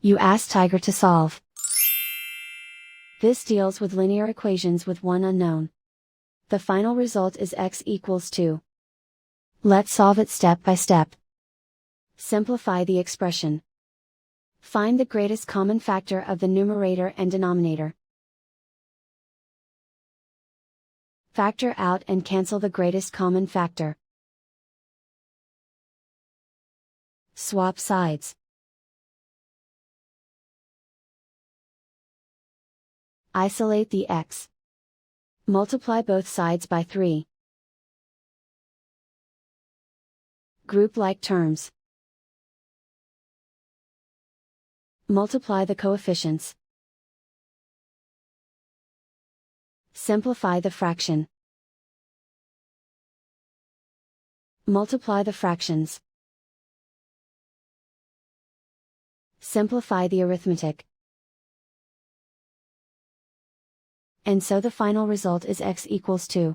You ask Tiger to solve. This deals with linear equations with one unknown. The final result is x equals 2. Let's solve it step by step. Simplify the expression. Find the greatest common factor of the numerator and denominator. Factor out and cancel the greatest common factor. Swap sides. Isolate the x. Multiply both sides by 3. Group like terms. Multiply the coefficients. Simplify the fraction. Multiply the fractions. Simplify the arithmetic. And so the final result is x equals 2.